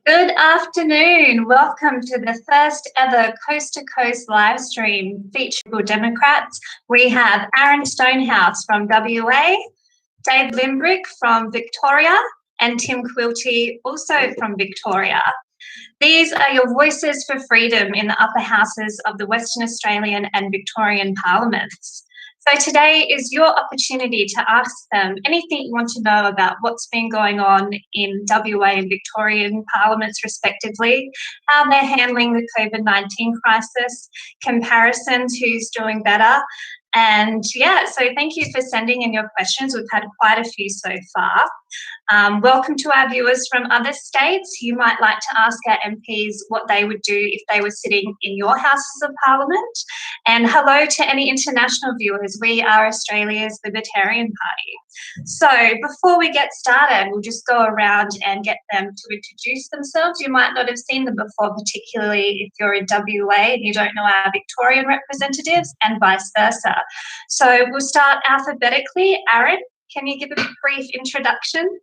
Good afternoon. Welcome to the first ever Coast to Coast live stream featuring Democrats. We have Aaron Stonehouse from WA, Dave Limbrick from Victoria, and Tim Quilty also from Victoria. These are your voices for freedom in the upper houses of the Western Australian and Victorian parliaments. So today is your opportunity to ask them anything you want to know about what's been going on in WA and Victorian parliaments respectively, how they're handling the COVID-19 crisis, comparisons, who's doing better. And yeah, so thank you for sending in your questions. We've had quite a few so far. Welcome to our viewers from other states. You might like to ask our MPs what they would do if they were sitting in your Houses of Parliament. And hello to any international viewers. We are Australia's Libertarian Party. So before we get started, we'll just go around and get them to introduce themselves. You might not have seen them before, particularly if you're in WA and you don't know our Victorian representatives, and vice versa. So we'll start alphabetically. Aaron, can you give a brief introduction?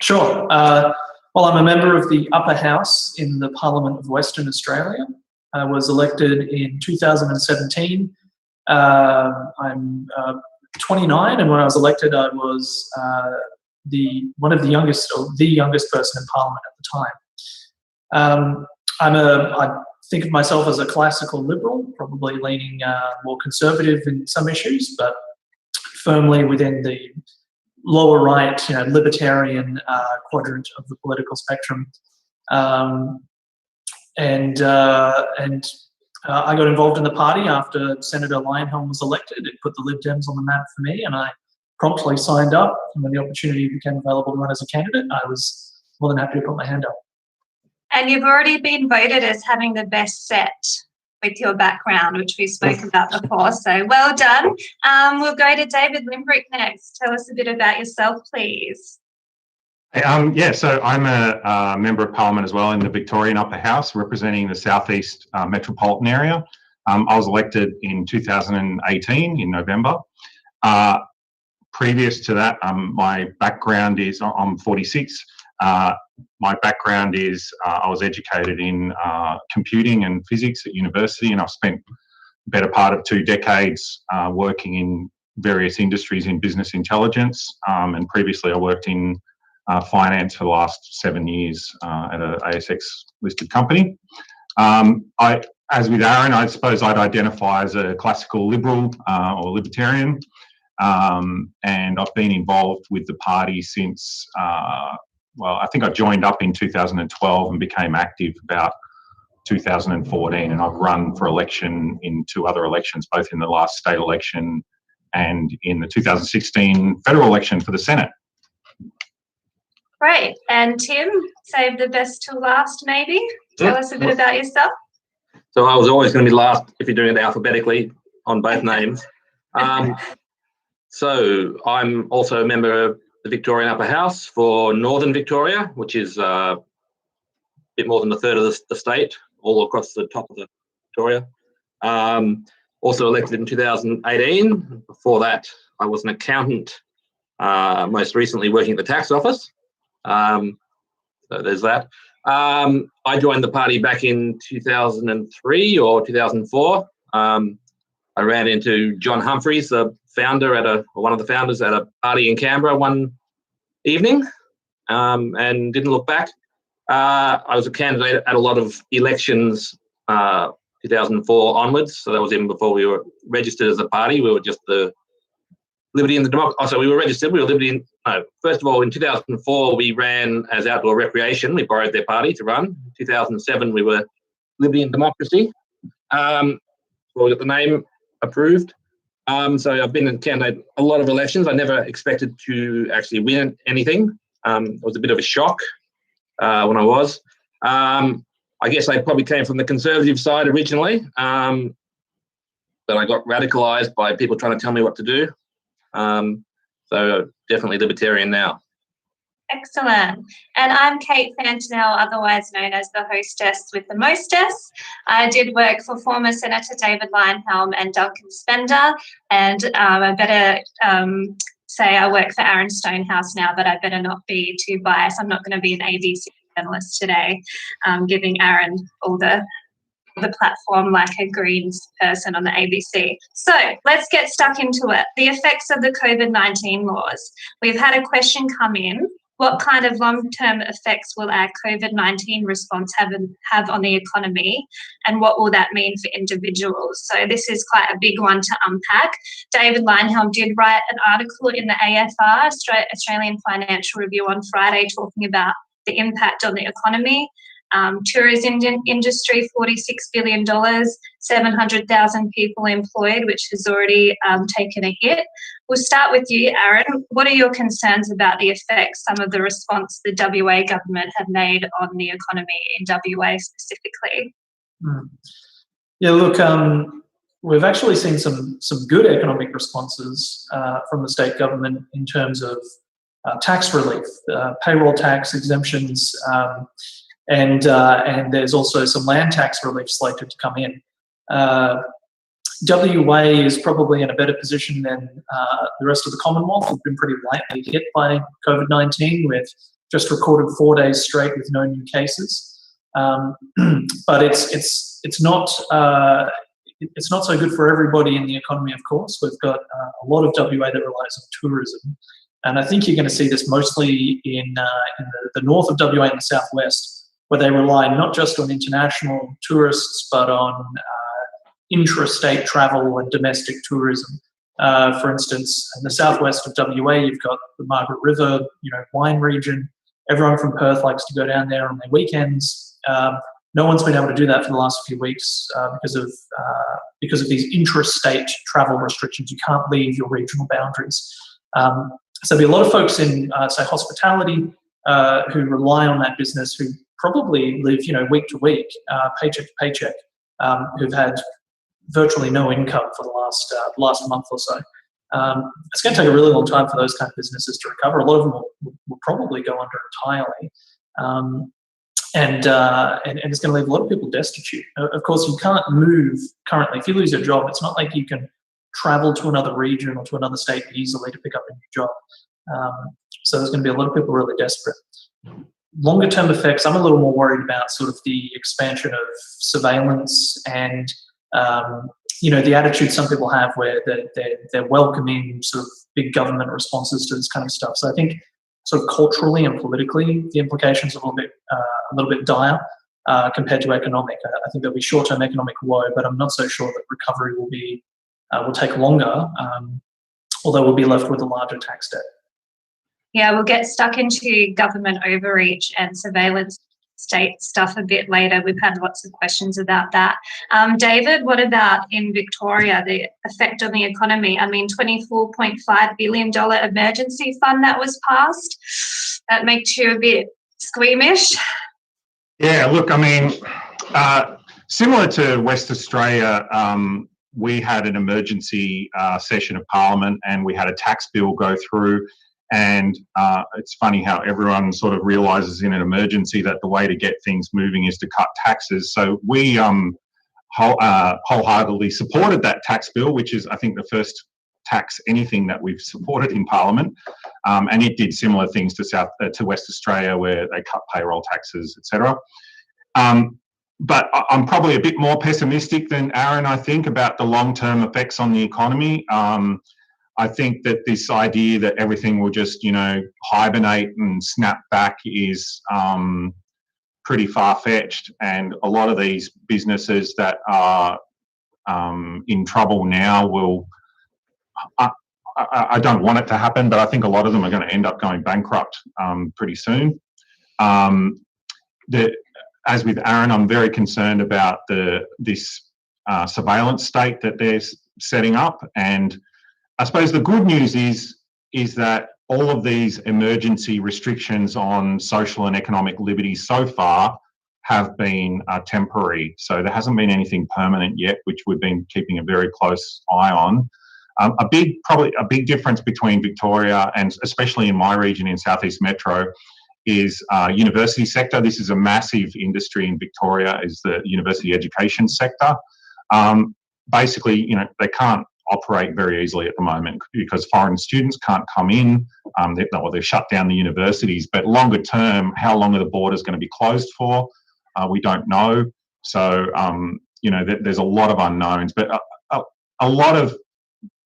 Sure. Well, I'm a member of the Upper House in the Parliament of Western Australia. I was elected in 2017. I'm 29, and when I was elected, I was the youngest person in Parliament at the time. I think of myself as a classical liberal, probably leaning more conservative in some issues, but firmly within the lower right, libertarian quadrant of the political spectrum. And I got involved in the party after Senator Lionhelm was elected. It put the Lib Dems on the map for me, and I promptly signed up. And when the opportunity became available to run as a candidate, I was more than happy to put my hand up. And you've already been voted as having the best set with your background, which we spoke about before. So well done. We'll go to David Limbrick next. Tell us a bit about yourself, please. So I'm a member of Parliament as well in the Victorian Upper House, representing the Southeast metropolitan area. I was elected in 2018 in November. Previous to that, my background is, I'm 46. My background is I was educated in computing and physics at university, and I've spent the better part of 2 decades working in various industries in business intelligence. And previously I worked in finance for the last 7 years at an ASX listed company. As with Aaron, I suppose I'd identify as a classical liberal or libertarian, and I've been involved with the party since, I think I joined up in 2012 and became active about 2014, and I've run for election in 2 other elections, both in the last state election and in the 2016 federal election for the Senate. Great. And Tim, save the best till last, maybe. Tell us a bit about yourself. So I was always going to be last if you're doing it alphabetically on both names. So I'm also a member of the Victorian Upper House for Northern Victoria, which is a bit more than a third of the state, all across the top of the Victoria. Also elected in 2018. Before that, I was an accountant, most recently working at the tax office. So there's that. I joined the party back in 2003 or 2004. I ran into John Humphreys, the founder one of the founders at a party in Canberra one evening, and didn't look back. I was a candidate at a lot of elections, 2004 onwards. So that was even before we were registered as a party. We were just the Liberty and the Democracy. Oh, so we were registered. We were Liberty. First of all, in 2004, we ran as Outdoor Recreation. We borrowed their party to run. 2007, we were Liberty and Democracy. So we got the name approved. So I've been a candidate a lot of elections. I never expected to actually win anything. It was a bit of a shock when I was. I guess I probably came from the conservative side originally, but I got radicalised by people trying to tell me what to do. So definitely libertarian now. Excellent. And I'm Kate Fantanell, otherwise known as the hostess with the mostess. I did work for former Senator David Lionhelm and Duncan Spender, and I better say I work for Aaron Stonehouse now, but I better not be too biased. I'm not going to be an ABC journalist today, giving Aaron all the platform like a Greens person on the ABC. So let's get stuck into it. The effects of the COVID-19 laws. We've had a question come in. What kind of long-term effects will our COVID-19 response have on the economy, and what will that mean for individuals? So this is quite a big one to unpack. David Linehelm did write an article in the AFR, Australian Financial Review, on Friday talking about the impact on the economy. Tourism industry, $46 billion, 700,000 people employed, which has already taken a hit. We'll start with you, Aaron. What are your concerns about the effects, some of the response the WA government have made on the economy in WA specifically? Yeah, look, we've actually seen some good economic responses from the state government in terms of tax relief, payroll tax exemptions, and there's also some land tax relief slated to come in. WA is probably in a better position than the rest of the Commonwealth. We've been pretty lightly hit by COVID-19. We've just recorded 4 days straight with no new cases, but it's not so good for everybody in the economy. Of course, we've got a lot of WA that relies on tourism, and I think you're going to see this mostly in the north of WA and the southwest, where they rely not just on international tourists, but on intrastate travel and domestic tourism. For instance, in the southwest of WA, you've got the Margaret River, wine region. Everyone from Perth likes to go down there on their weekends. No one's been able to do that for the last few weeks because of these intrastate travel restrictions. You can't leave your regional boundaries. So there'll be a lot of folks in, say, hospitality who rely on that business, who probably live, week to week, paycheck to paycheck, who've had virtually no income for the last month or so. It's going to take a really long time for those kind of businesses to recover. A lot of them will probably go under entirely, and it's going to leave a lot of people destitute. Of course, you can't move currently. If you lose your job, it's not like you can travel to another region or to another state easily to pick up a new job. So there's going to be a lot of people really desperate. Longer term effects, I'm a little more worried about sort of the expansion of surveillance and the attitude some people have where they're welcoming sort of big government responses to this kind of stuff. So I think sort of culturally and politically, the implications are a little bit dire compared to economic. I think there'll be short-term economic woe, but I'm not so sure that recovery will take longer, although we'll be left with a larger tax debt. Yeah, we'll get stuck into government overreach and surveillance state stuff a bit later. We've had lots of questions about that. David, what about in Victoria, the effect on the economy? I mean, $24.5 billion emergency fund that was passed. That makes you a bit squeamish? Yeah, look, I mean, similar to West Australia, we had an emergency session of Parliament and we had a tax bill go through. And it's funny how everyone sort of realises in an emergency that the way to get things moving is to cut taxes. So we wholeheartedly supported that tax bill, which is, I think, the first tax anything that we've supported in Parliament. And it did similar things to West Australia, where they cut payroll taxes, etc. But I'm probably a bit more pessimistic than Aaron, I think, about the long-term effects on the economy. I think that this idea that everything will just, hibernate and snap back is pretty far-fetched. And a lot of these businesses that are in trouble now will, I don't want it to happen, but I think a lot of them are going to end up going bankrupt pretty soon. As with Aaron, I'm very concerned about this surveillance state that they're setting up. And I suppose the good news is that all of these emergency restrictions on social and economic liberties so far have been temporary. So there hasn't been anything permanent yet, which we've been keeping a very close eye on. Probably a big difference between Victoria and especially in my region in Southeast Metro is university sector. This is a massive industry in Victoria, is the university education sector. Basically, they can't operate very easily at the moment because foreign students can't come in. They've shut down the universities. But longer term, how long are the borders going to be closed for? We don't know. So, there's a lot of unknowns. But a lot of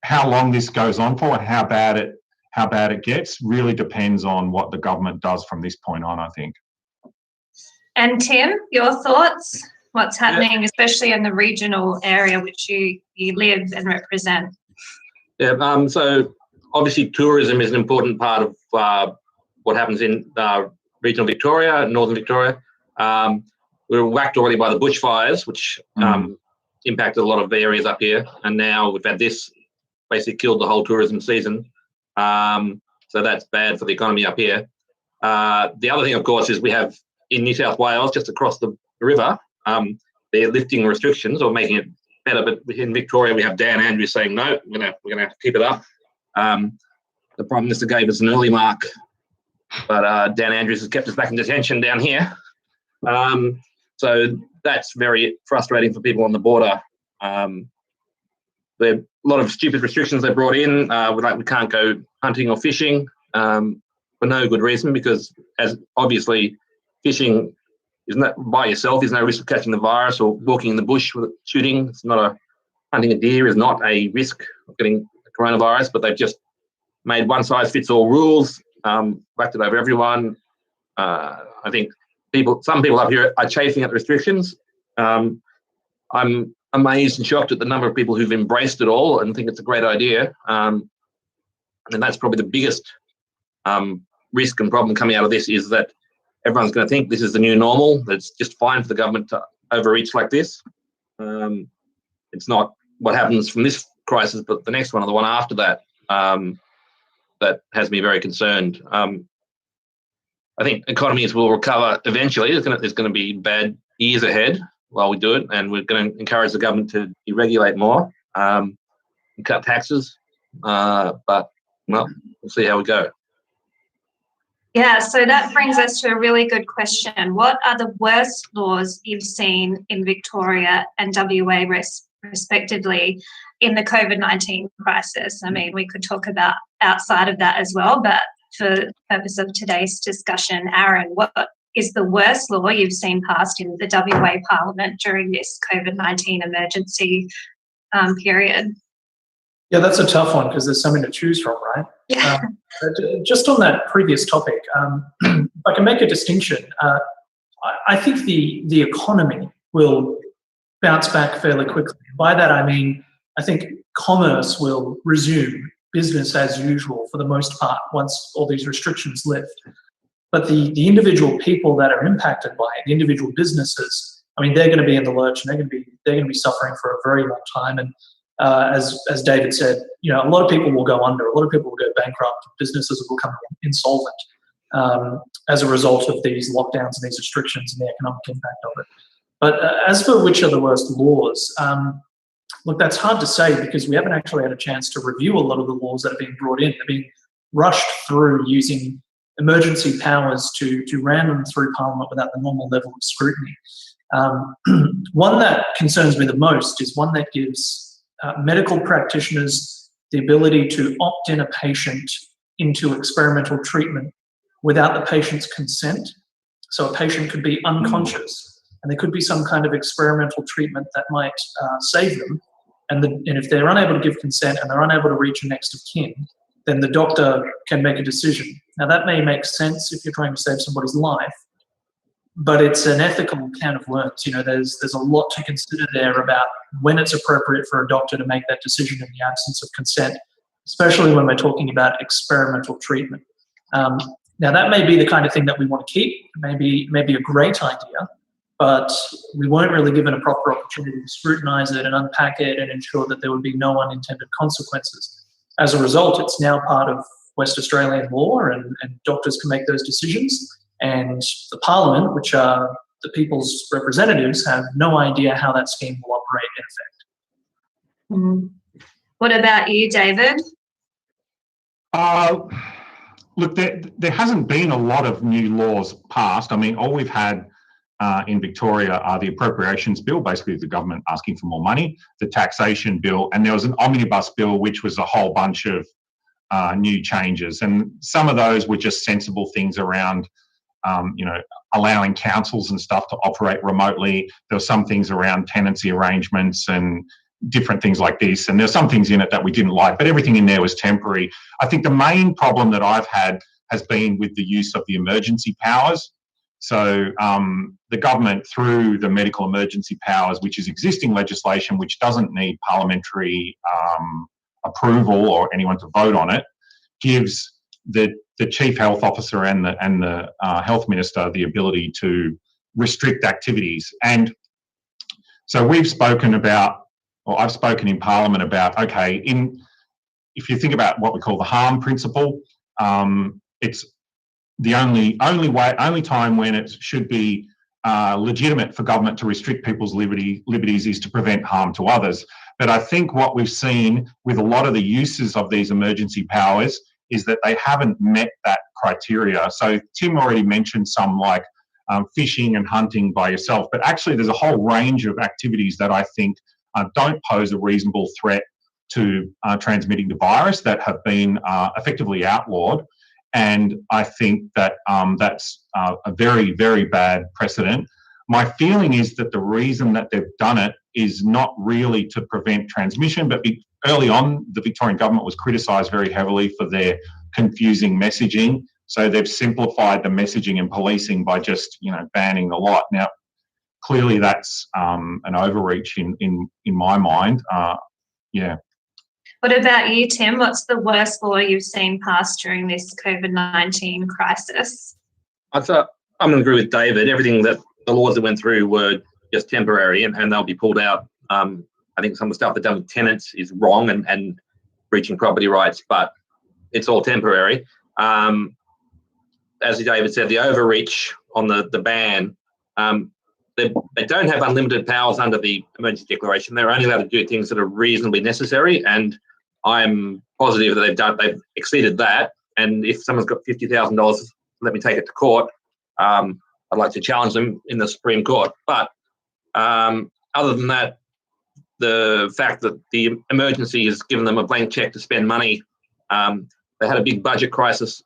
how long this goes on for and how bad it gets really depends on what the government does from this point on, I think. And Tim, your thoughts? What's happening, especially in the regional area which you live and represent? Yeah, so obviously tourism is an important part of what happens in regional Victoria, northern Victoria. We were whacked already by the bushfires, which impacted a lot of areas up here, and now we've had this basically killed the whole tourism season. So that's bad for the economy up here. The other thing, of course, is we have in New South Wales, just across the river, they're lifting restrictions or making it better. But in Victoria, we have Dan Andrews saying, no, we're going to have to keep it up. The Prime Minister gave us an early mark, but Dan Andrews has kept us back in detention down here. So that's very frustrating for people on the border. There are a lot of stupid restrictions they brought in. We can't go hunting or fishing for no good reason, because as obviously fishing is not by yourself. There's no risk of catching the virus, or walking in the bush with shooting. It's not hunting a deer is not a risk of getting the coronavirus, but they've just made one size fits all rules, whacked it over everyone. I think some people up here are chafing at the restrictions. I'm amazed and shocked at the number of people who've embraced it all and think it's a great idea. And that's probably the biggest risk and problem coming out of this, is that everyone's going to think this is the new normal. It's just fine for the government to overreach like this. It's not what happens from this crisis, but the next one or the one after that, that has me very concerned. I think economies will recover eventually. There's going to be bad years ahead while we do it, and we're going to encourage the government to deregulate more and cut taxes. But we'll see how we go. Yeah, so that brings us to a really good question. What are the worst laws you've seen in Victoria and WA respectively in the COVID-19 crisis? I mean, we could talk about outside of that as well, but for the purpose of today's discussion, Aaron, what is the worst law you've seen passed in the WA Parliament during this COVID-19 emergency period? Yeah, that's a tough one because there's something to choose from, right? Yeah. Just on that previous topic, if I can make a distinction, I think the economy will bounce back fairly quickly. By that I mean, I think commerce will resume business as usual for the most part once all these restrictions lift. But the individual people that are impacted by it, the individual businesses, I mean, they're going to be in the lurch, and they're going to be suffering for a very long time. And as David said, a lot of people will go under, a lot of people will go bankrupt, businesses will become insolvent as a result of these lockdowns and these restrictions and the economic impact of it. But as for which are the worst laws, look, that's hard to say because we haven't actually had a chance to review a lot of the laws that are being brought in. They're being rushed through using emergency powers to ram them through Parliament without the normal level of scrutiny. One that concerns me the most is one that gives medical practitioners the ability to opt in a patient into experimental treatment without the patient's consent. So a patient could be unconscious and there could be some kind of experimental treatment that might save them. And if they're unable to give consent and they're unable to reach a next of kin, then the doctor can make a decision. Now that may make sense if you're trying to save somebody's life, but it's an ethical can of worms. There's a lot to consider there about when it's appropriate for a doctor to make that decision in the absence of consent, especially when we're talking about experimental treatment. Now, that may be the kind of thing that we want to keep. It may be a great idea, but we weren't really given a proper opportunity to scrutinise it and unpack it and ensure that there would be no unintended consequences. As a result, it's now part of West Australian law, and doctors can make those decisions. And the Parliament, which are the people's representatives, have no idea how that scheme will operate in effect. What about you, David? Look, there hasn't been a lot of new laws passed. I mean, all we've had in Victoria are the appropriations bill, basically the government asking for more money, the taxation bill, and there was an omnibus bill, which was a whole bunch of new changes. And some of those were just sensible things around, allowing councils and stuff to operate remotely. There were some things around tenancy arrangements and different things like this. And there's some things in it that we didn't like, but everything in there was temporary. I think the main problem that I've had has been with the use of the emergency powers. So the government, through the medical emergency powers, which is existing legislation, which doesn't need parliamentary approval or anyone to vote on it, gives the chief health officer and the health minister the ability to restrict activities. And so we've spoken about, or I've spoken in Parliament about, okay, if you think about what we call the harm principle, it's the only time when it should be legitimate for government to restrict people's liberties is to prevent harm to others. But I think what we've seen with a lot of the uses of these emergency powers is that they haven't met that criteria. So Tim already mentioned some like fishing and hunting by yourself, but actually there's a whole range of activities that I think don't pose a reasonable threat to transmitting the virus that have been effectively outlawed. And I think that that's a very, very bad precedent. My feeling is that the reason that they've done it is not really to prevent transmission, but early on, the Victorian government was criticised very heavily for their confusing messaging. So they've simplified the messaging and policing by just, banning the lot. Now, clearly that's an overreach in my mind. What about you, Tim? What's the worst law you've seen passed during this COVID-19 crisis? I'm going to agree with David. Everything that the laws that went through were just temporary and they'll be pulled out. I think some of the stuff they've done with tenants is wrong and breaching property rights, but it's all temporary. As David said, the overreach on the ban, they don't have unlimited powers under the emergency declaration. They're only allowed to do things that are reasonably necessary, and I'm positive that they've exceeded that. And if someone's got $50,000, let me take it to court. I'd like to challenge them in the Supreme Court. But other than that, the fact that the emergency has given them a blank check to spend money, they had a big budget crisis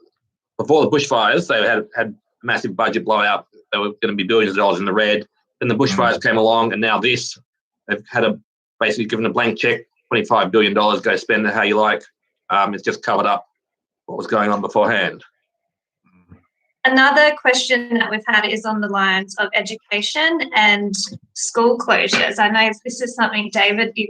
before the bushfires. They had a massive budget blowout. They were going to be billions of dollars in the red. Then the bushfires came along, and now this. They've had basically given a blank check, $25 billion, go spend it how you like. It's just covered up what was going on beforehand. Another question that we've had is on the lines of education and school closures. I know this is something, David, you've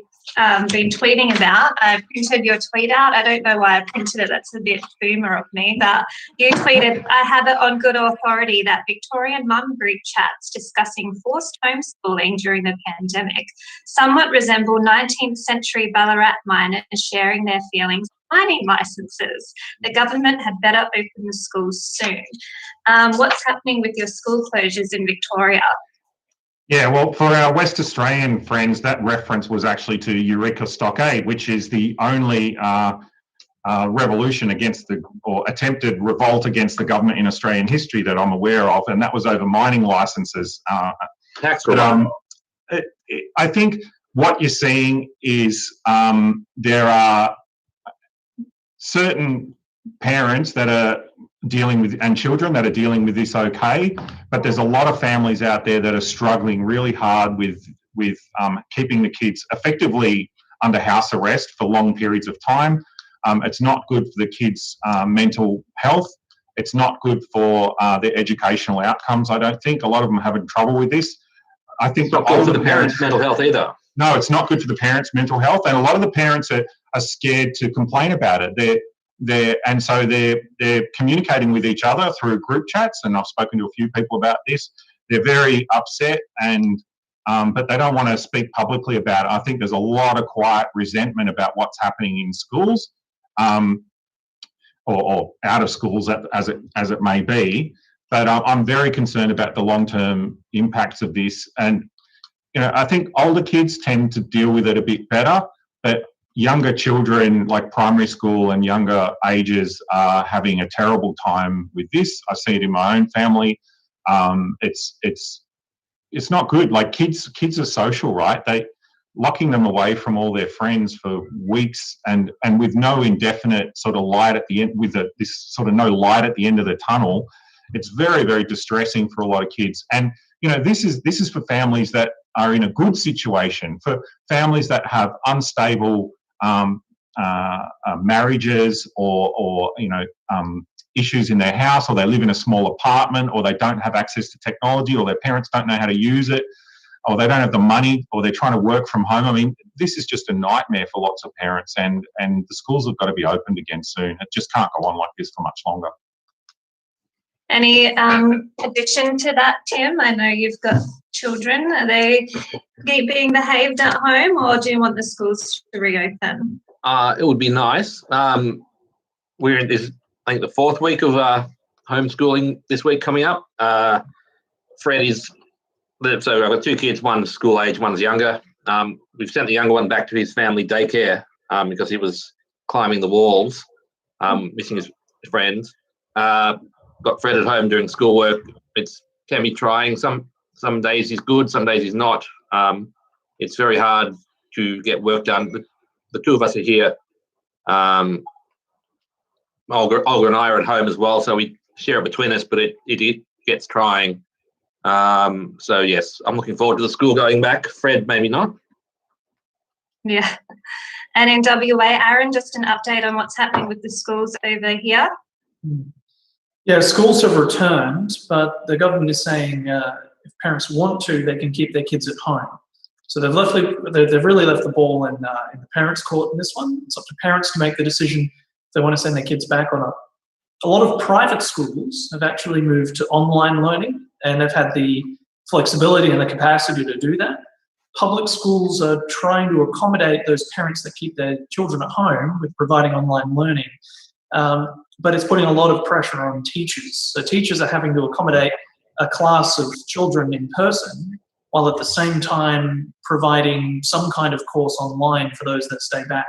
been tweeting about. I printed your tweet out. I don't know why I printed it. That's a bit boomer of me. But you tweeted, I have it on good authority that Victorian mum group chats discussing forced homeschooling during the pandemic somewhat resemble 19th century Ballarat miners sharing their feelings mining licenses. The government had better open the schools soon. What's happening with your school closures in Victoria? Yeah, well, for our West Australian friends, that reference was actually to Eureka Stockade, which is the only revolution or attempted revolt against the government in Australian history that I'm aware of, and that was over mining licenses. Tax reform. I think what you're seeing is there are certain parents that are dealing with, and children that are dealing with this okay, but there's a lot of families out there that are struggling really hard with keeping the kids effectively under house arrest for long periods of time. It's not good for the kids' mental health. It's not good for their educational outcomes, I don't think. A lot of them are having trouble with this. I think it's not good for the parents' mental health either. No, it's not good for the parents' mental health, and a lot of the parents are scared to complain about it. And so they're communicating with each other through group chats, and I've spoken to a few people about this. They're very upset, and but they don't want to speak publicly about it. I think there's a lot of quiet resentment about what's happening in schools, or out of schools as it may be. But I'm very concerned about the long-term impacts of this. And I think older kids tend to deal with it a bit better, but younger children, like primary school and younger ages, are having a terrible time with this. I see it in my own family. It's it's not good. Like kids are social, right? Locking them away from all their friends for weeks and with no indefinite sort of light at the end, with this sort of no light at the end of the tunnel. It's very, very distressing for a lot of kids. And, this is for families that are in a good situation, for families that have unstable marriages or issues in their house, or they live in a small apartment, or they don't have access to technology, or their parents don't know how to use it, or they don't have the money, or they're trying to work from home. I mean, this is just a nightmare for lots of parents, and the schools have got to be opened again soon. It just can't go on like this for much longer. Any addition to that, Tim? I know you've got children. Are they being behaved at home, or do you want the schools to reopen? It would be nice. We're in this, I think, the 4th week of homeschooling this week coming up. Fred is, so I've got 2 kids, one's school age, one's younger. We've sent the younger one back to his family daycare because he was climbing the walls, missing his friends. Got Fred at home doing schoolwork. It can be trying. Some days he's good, some days he's not. It's very hard to get work done. The 2 of us are here. Olga and I are at home as well, so we share it between us, but it gets trying. So yes, I'm looking forward to the school going back. Fred, maybe not. Yeah. And in WA, Aaron, just an update on what's happening with the schools over here. Yeah, schools have returned, but the government is saying if parents want to, they can keep their kids at home. So they've really left the ball in the parents' court in this one. It's up to parents to make the decision if they want to send their kids back or not. A lot of private schools have actually moved to online learning, and they've had the flexibility and the capacity to do that. Public schools are trying to accommodate those parents that keep their children at home with providing online learning. But it's putting a lot of pressure on teachers. So teachers are having to accommodate a class of children in person while at the same time providing some kind of course online for those that stay back.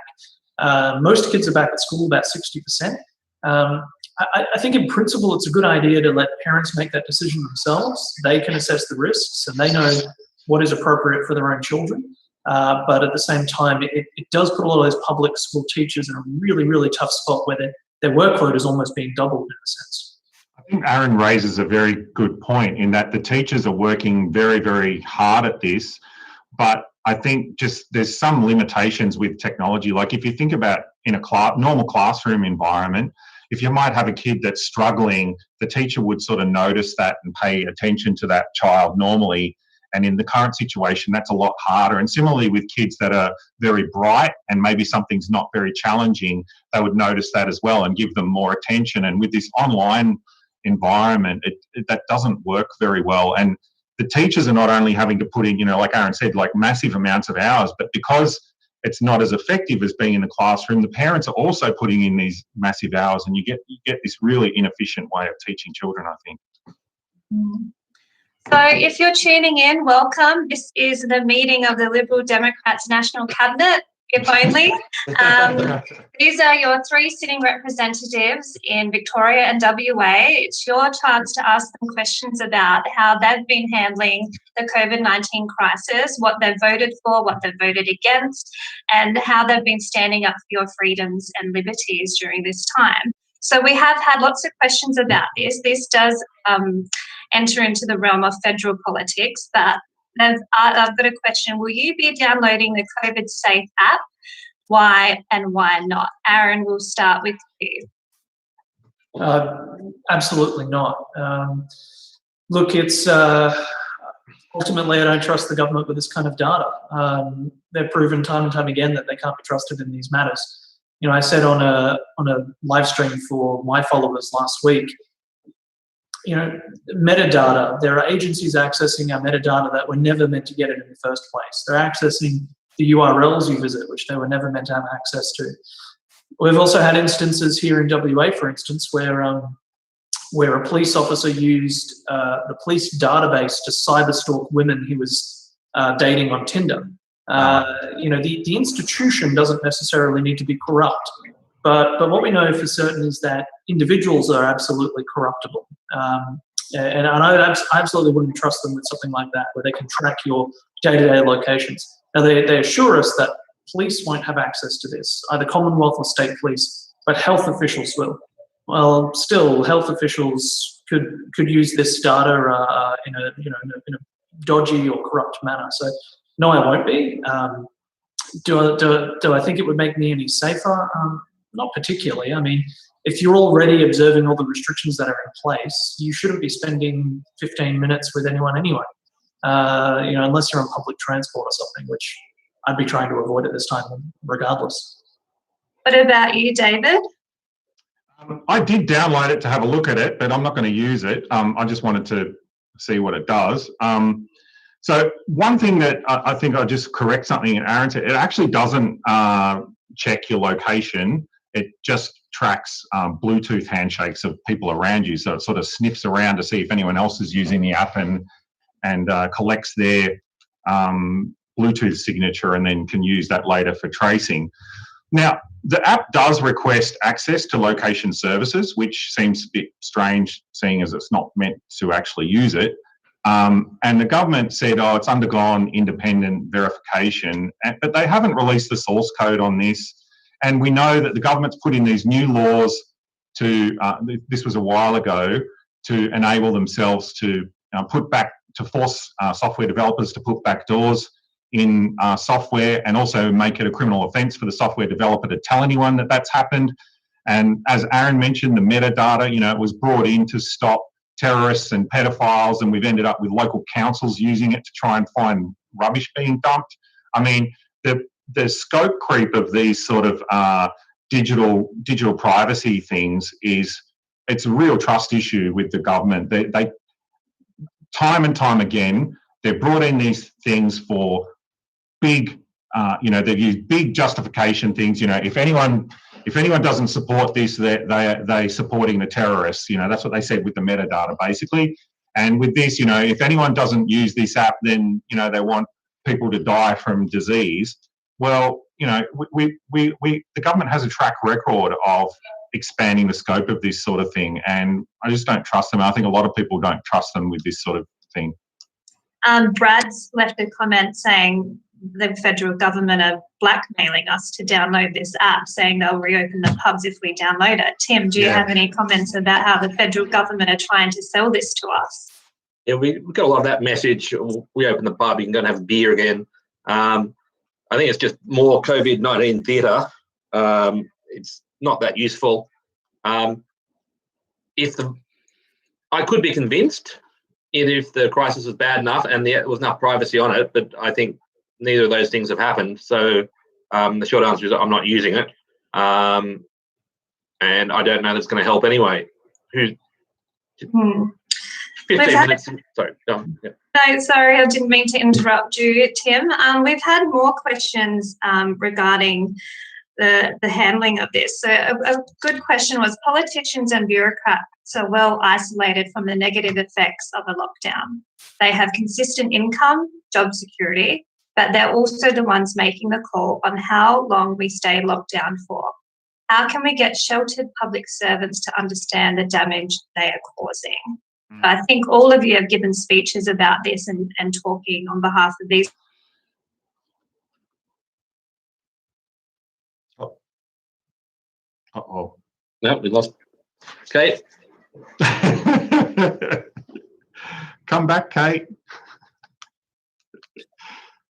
Most kids are back at school, about 60%. I think in principle it's a good idea to let parents make that decision themselves. They can assess the risks and they know what is appropriate for their own children. But at the same time, it does put a lot of those public school teachers in a really, really tough spot where their workload is almost being doubled in a sense. I think Aaron raises a very good point in that the teachers are working very, very hard at this, but I think just there's some limitations with technology. Like if you think about in a normal classroom environment, if you might have a kid that's struggling, the teacher would sort of notice that and pay attention to that child normally. And in the current situation, that's a lot harder. And similarly with kids that are very bright and maybe something's not very challenging, they would notice that as well and give them more attention. And with this online environment, that doesn't work very well. And the teachers are not only having to put in, like Aaron said, like massive amounts of hours, but because it's not as effective as being in the classroom, the parents are also putting in these massive hours, and you get this really inefficient way of teaching children, I think. So if you're tuning in, welcome. This is the meeting of the Liberal Democrats National Cabinet, if only. These are your 3 sitting representatives in Victoria and WA. It's your chance to ask them questions about how they've been handling the COVID-19 crisis, what they've voted for, what they've voted against, and how they've been standing up for your freedoms and liberties during this time. So we have had lots of questions about this. This does enter into the realm of federal politics, but I've got a question. Will you be downloading the COVID Safe app? Why and why not? Aaron, we'll start with you. Absolutely not. Look, it's ultimately I don't trust the government with this kind of data. They've proven time and time again that they can't be trusted in these matters. I said on a live stream for my followers last week, metadata, there are agencies accessing our metadata that were never meant to get it in the first place. They're accessing the URLs you visit, which they were never meant to have access to. We've also had instances here in WA, for instance, where a police officer used the police database to cyberstalk women he was dating on Tinder. The institution doesn't necessarily need to be corrupt, but what we know for certain is that individuals are absolutely corruptible. And I absolutely wouldn't trust them with something like that, where they can track your day-to-day locations. Now, they assure us that police won't have access to this, either Commonwealth or state police, but health officials will. Well, still, health officials could use this data in a dodgy or corrupt manner. So, no, I won't be. Do I think it would make me any safer? Not particularly. I mean, if you're already observing all the restrictions that are in place, you shouldn't be spending 15 minutes with anyone anyway. Unless you're on public transport or something, which I'd be trying to avoid at this time, regardless. What about you, David? I did download it to have a look at it, but I'm not going to use it. I just wanted to see what it does. So one thing that I think I'll just correct something Aaron said, it actually doesn't check your location. It just tracks Bluetooth handshakes of people around you. So it sort of sniffs around to see if anyone else is using the app and collects their Bluetooth signature and then can use that later for tracing. Now, the app does request access to location services, which seems a bit strange, seeing as it's not meant to actually use it. And the government said, it's undergone independent verification, but they haven't released the source code on this. And we know that the government's put in these new laws this was a while ago, to enable themselves to force software developers to put back doors in software, and also make it a criminal offence for the software developer to tell anyone that that's happened. And as Aaron mentioned, the metadata, it was brought in to stop terrorists and pedophiles, and we've ended up with local councils using it to try and find rubbish being dumped. I mean, the scope creep of these sort of digital privacy things it's a real trust issue with the government. They time and time again, they've brought in these things for big, they've used big justification things. If anyone doesn't support this, they're supporting the terrorists. That's what they said with the metadata, basically. And with this, if anyone doesn't use this app, then they want people to die from disease. Well, the government has a track record of expanding the scope of this sort of thing, and I just don't trust them. I think a lot of people don't trust them with this sort of thing. Brad's left a comment saying the federal government are blackmailing us to download this app, saying they'll reopen the pubs if we download it. Tim, do you have any comments about how the federal government are trying to sell this to us? Yeah, we got a lot of that message. We open the pub, you can go and have a beer again. I think it's just more COVID-19 theatre. It's not that useful. I could be convinced if the crisis was bad enough and there was enough privacy on it, but I think neither of those things have happened. So the short answer is I'm not using it. And I don't know that's going to help anyway. 15 minutes. Sorry. Yeah. No, sorry, I didn't mean to interrupt you, Tim. We've had more questions regarding the handling of this. So a good question was, politicians and bureaucrats are well isolated from the negative effects of a lockdown. They have consistent income, job security, but they're also the ones making the call on how long we stay locked down for. How can we get sheltered public servants to understand the damage they are causing? I think all of you have given speeches about this and talking on behalf of these. Uh-oh. No, we lost Kate. Come back, Kate.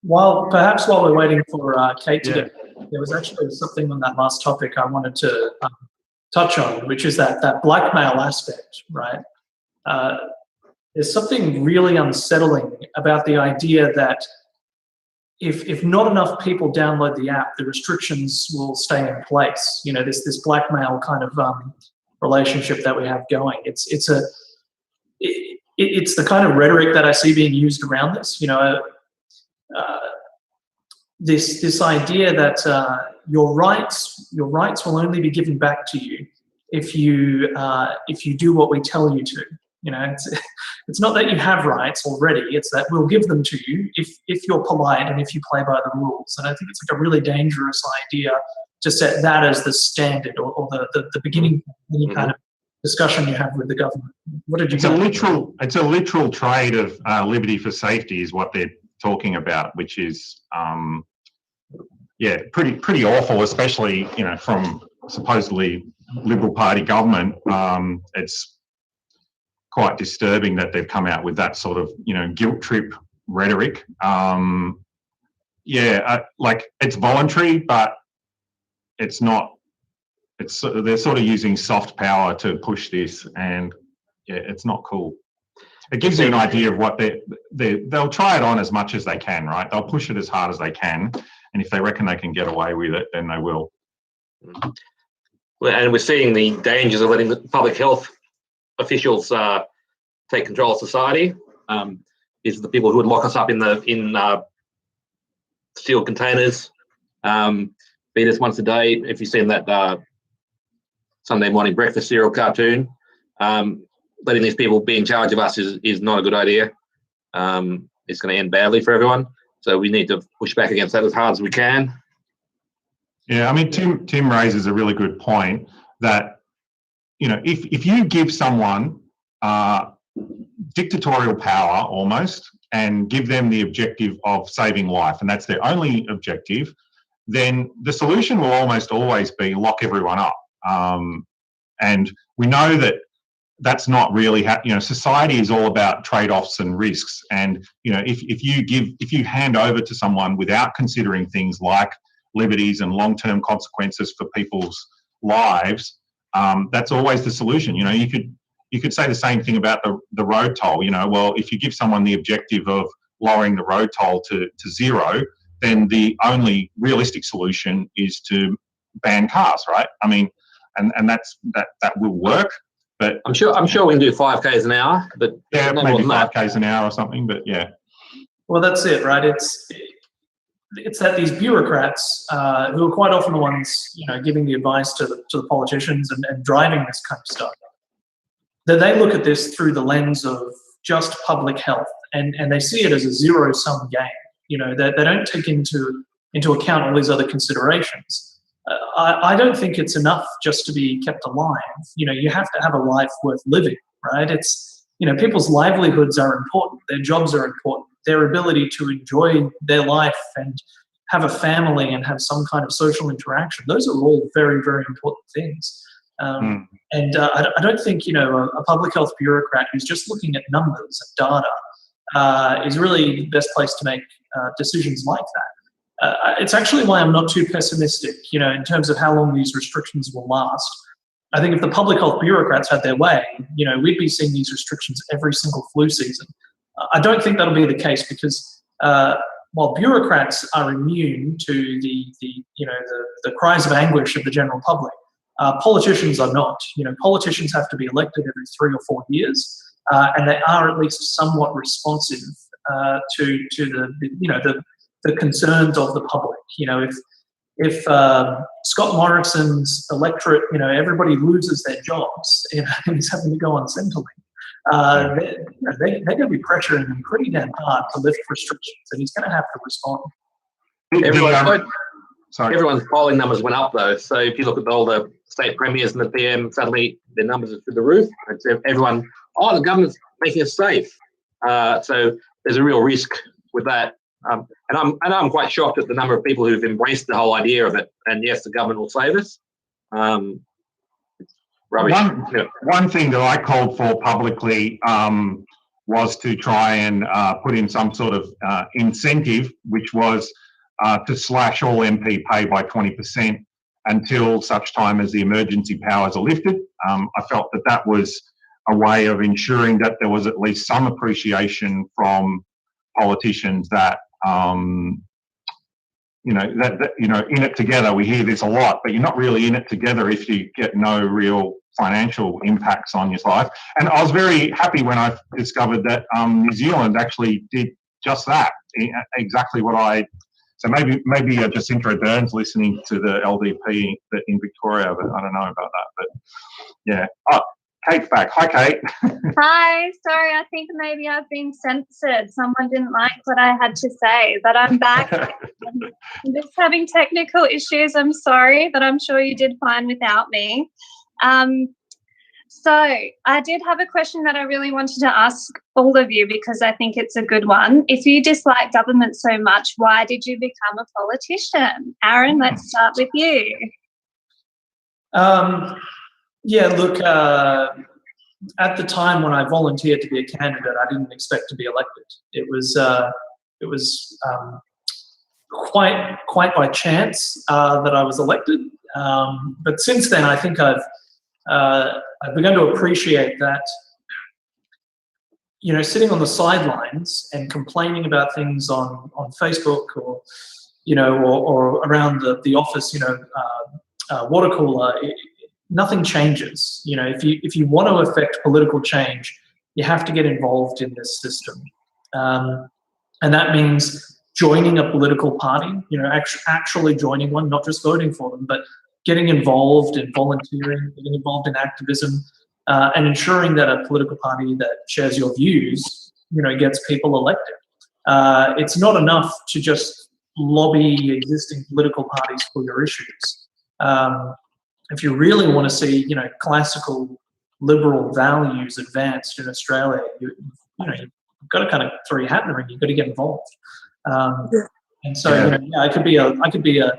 Perhaps while we're waiting for Kate to get, there was actually something on that last topic I wanted to touch on, which is that blackmail aspect, right? There's something really unsettling about the idea that if not enough people download the app, the restrictions will stay in place. This blackmail kind of relationship that we have going. It's the kind of rhetoric that I see being used around this. This idea that your rights will only be given back to you if you do what we tell you to. It's not that you have rights already, it's that we'll give them to you if you're polite and if you play by the rules. And I think it's like a really dangerous idea to set that as the standard or the beginning of any kind of discussion you have with the government? What did you It's a literal trade of liberty for safety is what they're talking about, which is pretty awful, especially from supposedly Liberal Party government. It's quite disturbing that they've come out with that sort of guilt trip rhetoric. Like it's voluntary, but it's not. They're sort of using soft power to push this, and it's not cool. It gives you an idea of what they'll try it on as much as they can, right? They'll push it as hard as they can, and if they reckon they can get away with it, then they will. Well, and we're seeing the dangers of letting the public health officials take control of society. Is the people who would lock us up in sealed containers, feed us once a day. If you've seen that Sunday morning breakfast cereal cartoon, letting these people be in charge of us is not a good idea. It's going to end badly for everyone. So we need to push back against that as hard as we can. Yeah, I mean, Tim raises a really good point that, if you give someone dictatorial power almost and give them the objective of saving life, and that's their only objective, then the solution will almost always be lock everyone up. And we know that that's not really society is all about trade-offs and risks. And if you hand over to someone without considering things like liberties and long-term consequences for people's lives, that's always the solution. You could say the same thing about the road toll. Well, if you give someone the objective of lowering the road toll to zero, then the only realistic solution is to ban cars, right? I mean, and that will work. But I'm sure we can do 5 k's an hour, but maybe 5 k's an hour or something. But yeah. Well, that's it, right? It's that these bureaucrats who are quite often the ones giving the advice to the politicians and driving this kind of stuff, that they look at this through the lens of just public health, and they see it as a zero-sum game. They don't take into account all these other considerations. I don't think it's enough just to be kept alive. You have to have a life worth living, right? It's people's livelihoods are important, their jobs are important, their ability to enjoy their life and have a family and have some kind of social interaction. Those are all very, very important things. And I don't think a public health bureaucrat who's just looking at numbers and data is really the best place to make decisions like that. It's actually why I'm not too pessimistic, in terms of how long these restrictions will last. I think if the public health bureaucrats had their way, we'd be seeing these restrictions every single flu season. I don't think that'll be the case because while bureaucrats are immune to the cries of anguish of the general public, politicians are not. Politicians have to be elected every 3 or 4 years, and they are at least somewhat responsive to the concerns of the public. If Scott Morrison's electorate, everybody loses their jobs and he's having to go on Centrelink, they're going to be pressuring him pretty damn hard to lift restrictions, and he's going to have to respond. Everyone's polling numbers went up though. So if you look at all the state premiers and the PM, suddenly their numbers are through the roof. It's everyone, the government's making us safe. So there's a real risk with that. And I'm quite shocked at the number of people who've embraced the whole idea of it. And yes, the government will save us. It's rubbish. One thing that I called for publicly was to try and put in some sort of incentive, which was to slash all MP pay by 20% until such time as the emergency powers are lifted. I felt that was a way of ensuring that there was at least some appreciation from politicians that in it together. We hear this a lot, but you're not really in it together if you get no real financial impacts on your life. And I was very happy when I discovered that New Zealand actually did just that, exactly what I. So maybe Jacinta Ardern's listening to the LDP in Victoria, but I don't know about that. But yeah. Oh, Kate's back. Hi, Kate. Hi. Sorry, I think maybe I've been censored. Someone didn't like what I had to say, but I'm back. I'm just having technical issues. I'm sorry, but I'm sure you did fine without me. So I did have a question that I really wanted to ask all of you because I think it's a good one. If you dislike government so much, why did you become a politician? Aaron, let's start with you. Yeah, look, at the time when I volunteered to be a candidate, I didn't expect to be elected. It was quite by chance that I was elected. But since then, I think I've begun to appreciate that, you know, sitting on the sidelines and complaining about things on Facebook or, you know, or around the office, you know, water cooler, nothing changes. You know, if you want to affect political change, you have to get involved in this system, and that means joining a political party. You know, actually joining one, not just voting for them, but getting involved in volunteering, getting involved in activism, and ensuring that a political party that shares your views, you know, gets people elected. It's not enough to just lobby existing political parties for your issues. If you really want to see, you know, classical liberal values advanced in Australia, you've got to kind of throw your hat in the ring. You've got to get involved. And so, you know, yeah, I could be a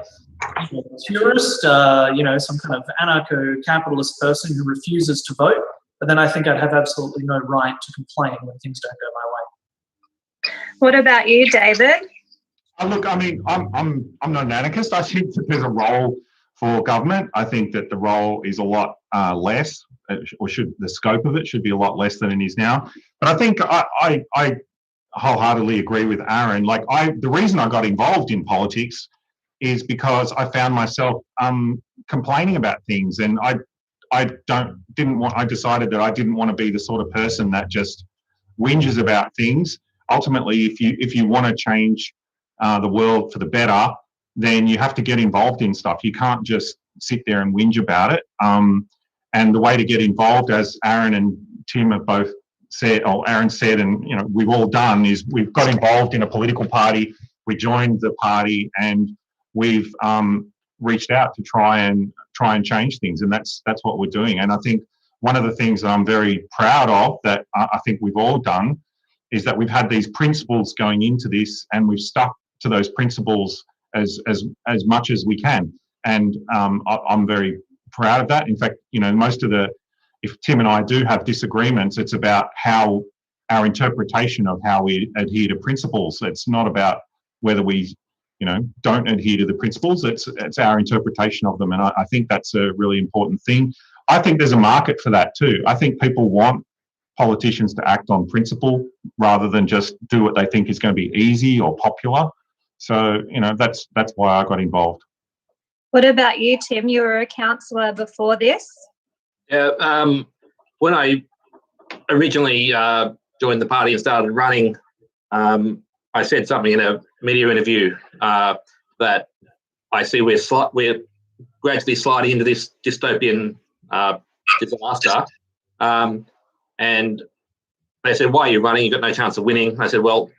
purist, you know, some kind of anarcho-capitalist person who refuses to vote. But then I think I'd have absolutely no right to complain when things don't go my way. What about you, David? Look, I mean, I'm not an anarchist. I think that there's a role for government. I think that the role is a lot less, or the scope of it should be a lot less than it is now. But I think I wholeheartedly agree with Aaron. Like, the reason I got involved in politics is because I found myself complaining about things, and I decided that I didn't want to be the sort of person that just whinges about things. Ultimately, if you want to change the world for the better, then you have to get involved in stuff. You can't just sit there and whinge about it. And the way to get involved, as Aaron and Tim have both said, or Aaron said, and you know, we've all done, is we've got involved in a political party. We joined the party, and we've reached out to try and change things, and that's what we're doing. And I think one of the things that I'm very proud of, that I think we've all done, is that we've had these principles going into this, and we've stuck to those principles as much as we can. And I'm very proud of that. In fact, you know, if Tim and I do have disagreements, it's about how our interpretation of how we adhere to principles. It's not about whether we, you know, don't adhere to the principles. It's our interpretation of them. And I think that's a really important thing. I think there's a market for that too. I think people want politicians to act on principle rather than just do what they think is going to be easy or popular. So, you know, that's why I got involved. What about you, Tim? You were a councillor before this. Yeah, when I originally joined the party and started running, I said something in a media interview that I see we're gradually sliding into this dystopian disaster. And they said, "Why are you running? You've got no chance of winning." I said, "Well,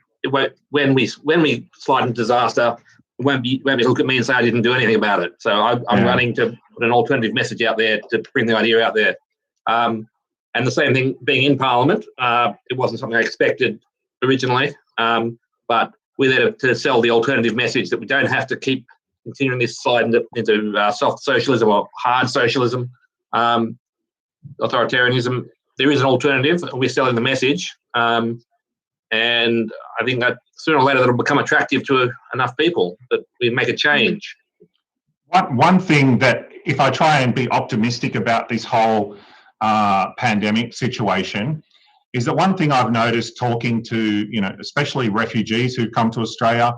when we slide into disaster, it won't be look at me and say I didn't do anything about it." So I'm running to put an alternative message out there, to bring the idea out there. And the same thing, being in Parliament, it wasn't something I expected originally, but we're there to sell the alternative message that we don't have to keep continuing this slide into soft socialism or hard socialism, authoritarianism. There is an alternative, and we're selling the message. And I think that sooner or later that'll become attractive to enough people that we make a change. One thing that, if I try and be optimistic about this whole pandemic situation, is that one thing I've noticed talking to, you know, especially refugees who come to Australia,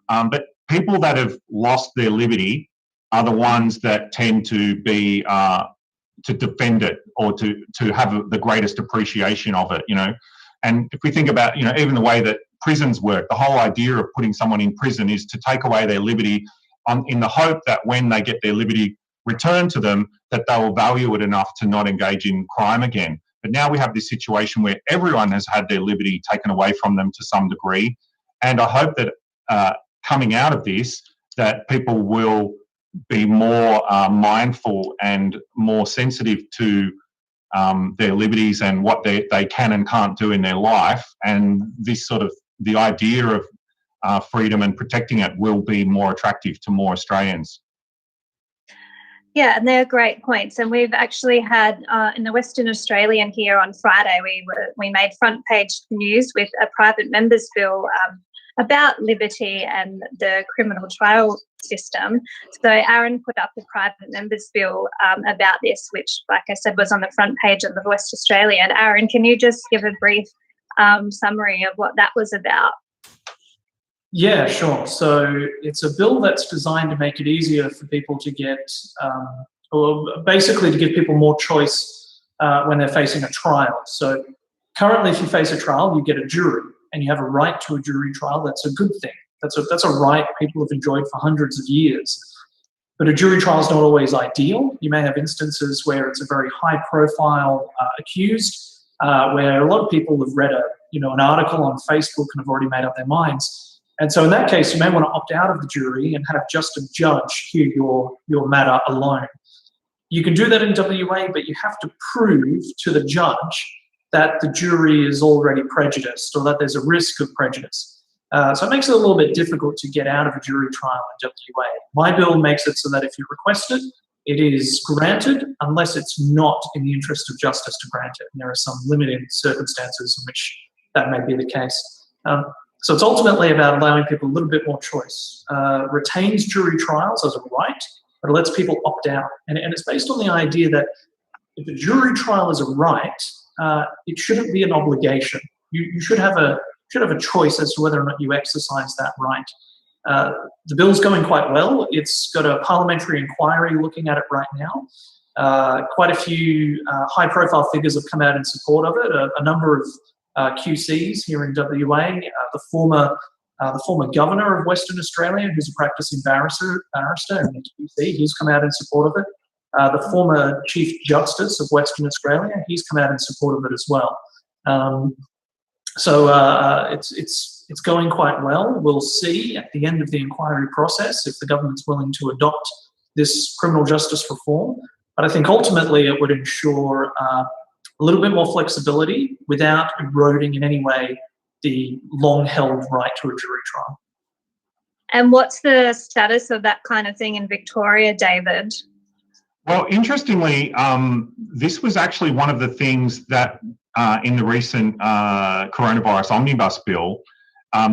but people that have lost their liberty are the ones that tend to be to defend it, or to have the greatest appreciation of it, you know. And if we think about, you know, even the way that prisons work, the whole idea of putting someone in prison is to take away their liberty in the hope that when they get their liberty returned to them, that they will value it enough to not engage in crime again. But now we have this situation where everyone has had their liberty taken away from them to some degree. And I hope that coming out of this, that people will be more mindful and more sensitive to their liberties and what they can and can't do in their life. And this sort of the idea of freedom and protecting it will be more attractive to more Australians. Yeah, and they're great points. And we've actually had in the Western Australian here on Friday, we made front page news with a private members bill about liberty and the criminal trial system. So Aaron put up a private members bill about this, which, like I said, was on the front page of the West Australian. Aaron, can you just give a brief summary of what that was about? Yeah, sure. So it's a bill that's designed to make it easier for people to get, or basically to give people more choice when they're facing a trial. So currently, if you face a trial, you get a jury and you have a right to a jury trial. That's a good thing. That's a right people have enjoyed for hundreds of years. But a jury trial is not always ideal. You may have instances where it's a very high-profile accused, where a lot of people have read an article on Facebook and have already made up their minds. And so in that case, you may want to opt out of the jury and have just a judge hear your matter alone. You can do that in WA, but you have to prove to the judge that the jury is already prejudiced or that there's a risk of prejudice. So it makes it a little bit difficult to get out of a jury trial in WA. My bill makes it so that if you request it, it is granted unless it's not in the interest of justice to grant it. And there are some limited circumstances in which that may be the case. So it's ultimately about allowing people a little bit more choice. Retains jury trials as a right, but it lets people opt out. And it's based on the idea that if a jury trial is a right, it shouldn't be an obligation. You should have a choice as to whether or not you exercise that right. The bill's going quite well. It's got a parliamentary inquiry looking at it right now. Quite a few high-profile figures have come out in support of it. A number of QCs here in WA, the former governor of Western Australia, who's a practicing barrister and a QC, he's come out in support of it. The former Chief Justice of Western Australia, he's come out in support of it as well. So it's going quite well. We'll see at the end of the inquiry process if the government's willing to adopt this criminal justice reform. But I think ultimately it would ensure a little bit more flexibility without eroding in any way the long-held right to a jury trial. And what's the status of that kind of thing in Victoria, David? Well, interestingly, this was actually one of the things that in the recent coronavirus omnibus bill,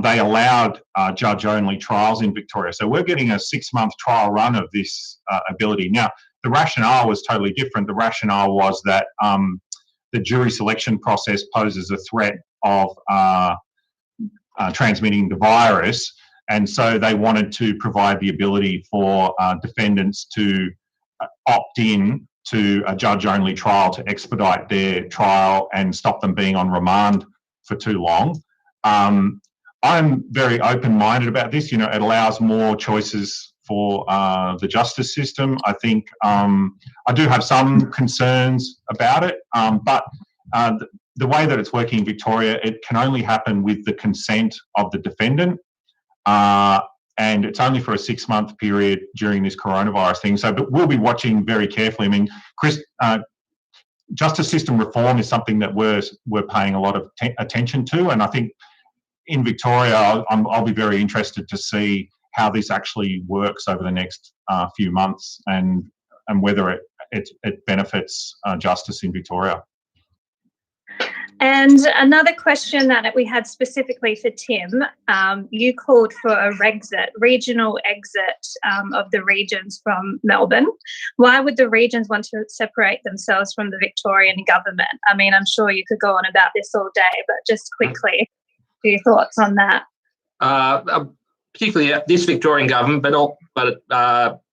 they allowed judge-only trials in Victoria. So we're getting a 6-month trial run of this ability. Now, the rationale was totally different. The rationale was that the jury selection process poses a threat of transmitting the virus, and so they wanted to provide the ability for defendants to opt in to a judge-only trial to expedite their trial and stop them being on remand for too long. I'm very open-minded about this. It allows more choices for the justice system. I think I do have some concerns about it, but the way that it's working in Victoria, it can only happen with the consent of the defendant, and it's only for a 6-month period during this coronavirus thing. So, but we'll be watching very carefully. I mean, Chris, justice system reform is something that we're paying a lot of attention to, and I think in Victoria, I'll be very interested to see how this actually works over the next few months and whether it benefits justice in Victoria. And another question that we had specifically for Tim, you called for a regional exit of the regions from Melbourne. Why would the regions want to separate themselves from the Victorian government? I mean, I'm sure you could go on about this all day, but just quickly, your thoughts on that? Particularly this Victorian government, but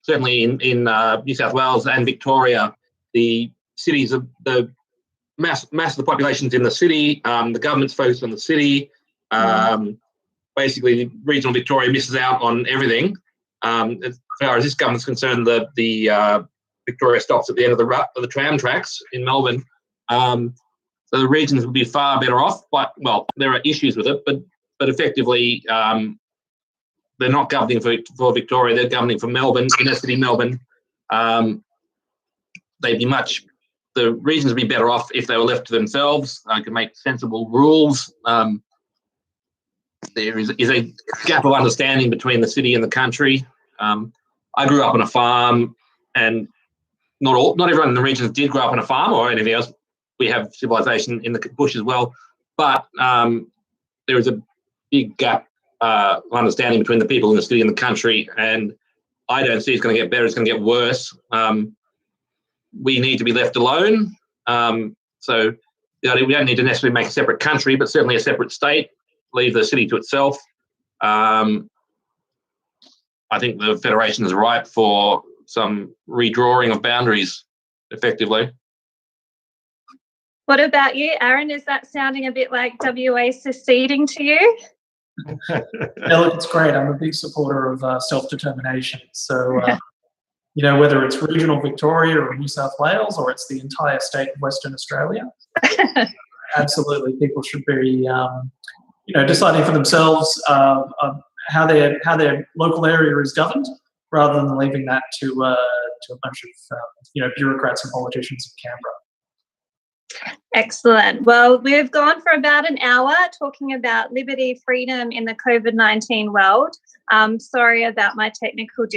certainly in New South Wales and Victoria, the cities of the mass of the population's in the city. The government's focused on the city. Basically, regional Victoria misses out on everything. As far as this government's concerned, the Victoria stops at the end of the tram tracks in Melbourne. So the regions would be far better off. But there are issues with it. But effectively, they're not governing for Victoria. They're governing for Melbourne, inner city Melbourne. They'd be much the regions would be better off if they were left to themselves. Could make sensible rules. There is a gap of understanding between the city and the country. I grew up on a farm, and not everyone in the regions did grow up on a farm or anything else. We have civilization in the bush as well, but there is a big gap of understanding between the people in the city and the country, and I don't see it's going to get better. It's going to get worse. We need to be left alone. So we don't need to necessarily make a separate country, but certainly a separate state. Leave the city to itself. I think the Federation is ripe for some redrawing of boundaries effectively. What about you, Aaron? Is that sounding a bit like WA seceding to you? Yeah, look, it's great. I'm a big supporter of self-determination. So, whether it's regional Victoria or New South Wales, or it's the entire state of Western Australia, absolutely, people should be, deciding for themselves how their local area is governed, rather than leaving that to a bunch of bureaucrats and politicians in Canberra. Excellent. Well, we've gone for about an hour talking about liberty, freedom in the COVID-19 world. Sorry about my technical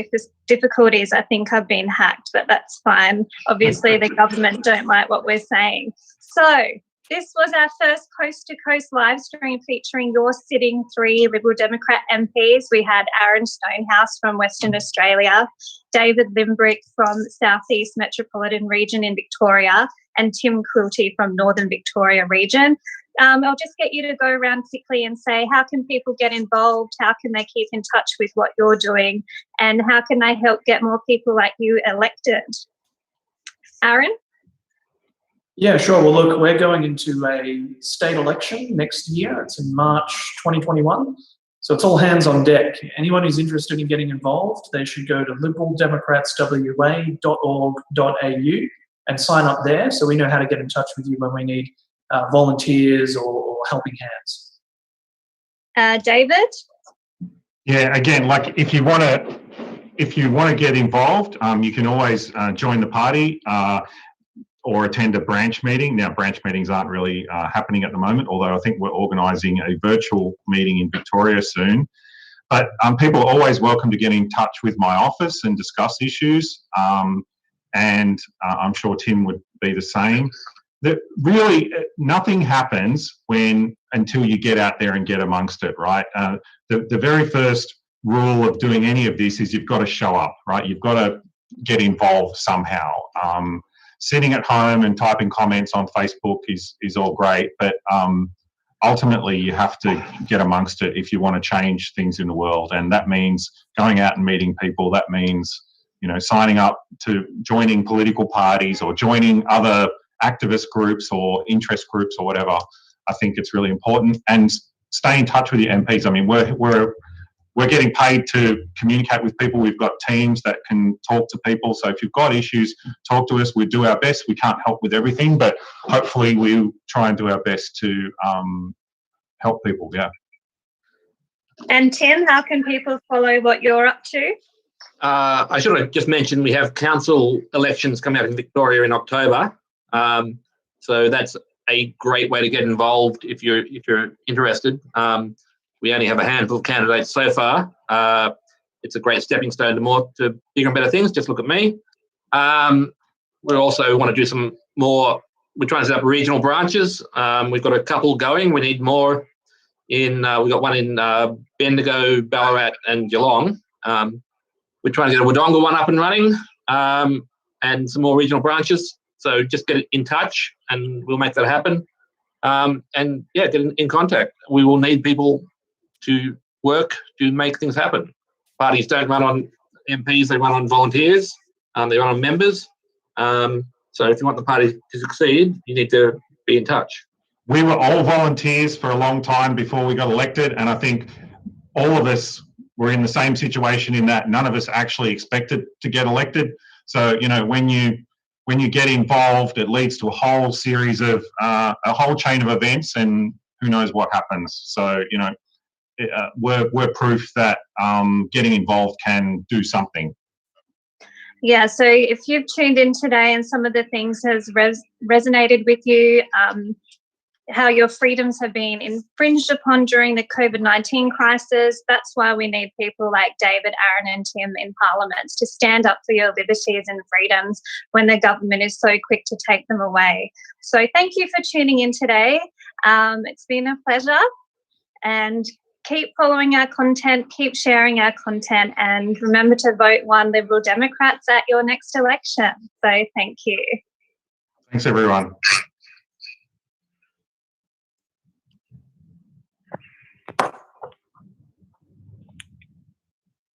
difficulties. I think I've been hacked, but that's fine. Obviously, the government don't like what we're saying. So this was our first Coast to Coast live stream featuring your sitting 3 Liberal Democrat MPs. We had Aaron Stonehouse from Western Australia, David Limbrick from Southeast Metropolitan Region in Victoria, and Tim Quilty from Northern Victoria Region. I'll just get you to go around quickly and say, how can people get involved? How can they keep in touch with what you're doing? And how can they help get more people like you elected? Aaron? Yeah, sure. Well, look, we're going into a state election next year. It's in March 2021. So it's all hands on deck. Anyone who's interested in getting involved, they should go to liberaldemocratswa.org.au and sign up there, so we know how to get in touch with you when we need volunteers or helping hands. David? Yeah, again, like if you want to get involved, you can always join the party or attend a branch meeting. Now, branch meetings aren't really happening at the moment, although I think we're organising a virtual meeting in Victoria soon. But people are always welcome to get in touch with my office and discuss issues. And I'm sure Tim would be the same. Really, nothing happens until you get out there and get amongst it, right? The very first rule of doing any of this is you've got to show up, right? You've got to get involved somehow. Sitting at home and typing comments on Facebook is all great, but ultimately you have to get amongst it if you want to change things in the world. And that means going out and meeting people. That means signing up to joining political parties or joining other activist groups or interest groups or whatever. I think it's really important, and stay in touch with your MPs. I mean, we're getting paid to communicate with people. We've got teams that can talk to people. So if you've got issues, talk to us. We do our best. We can't help with everything, but hopefully we'll try and do our best to help people. Yeah. And Tim, how can people follow what you're up to? I should have just mentioned we have council elections coming out in Victoria in October, so that's a great way to get involved if you're interested. We only have a handful of candidates so far. It's a great stepping stone to bigger and better things. Just look at me. We also want to do some more. We're trying to set up regional branches. We've got a couple going. We need more. We've got one in Bendigo, Ballarat, and Geelong. We're trying to get a Wodonga one up and running, and some more regional branches. So just get in touch and we'll make that happen. And yeah, get in contact. We will need people to work to make things happen. Parties don't run on MPs, they run on volunteers, they run on members. So if you want the party to succeed, you need to be in touch. We were all volunteers for a long time before we got elected, and I think all of us were in the same situation in that none of us actually expected to get elected. So, when you get involved, it leads to a whole series of, a whole chain of events, and who knows what happens. So, we're proof that getting involved can do something. Yeah, so if you've tuned in today and some of the things has resonated with you, how your freedoms have been infringed upon during the COVID-19 crisis, that's why we need people like David, Aaron and Tim in Parliament to stand up for your liberties and freedoms when the government is so quick to take them away. So thank you for tuning in today. It's been a pleasure, and keep following our content, keep sharing our content, and remember to vote one Liberal Democrats at your next election. So thank you. Thanks, everyone.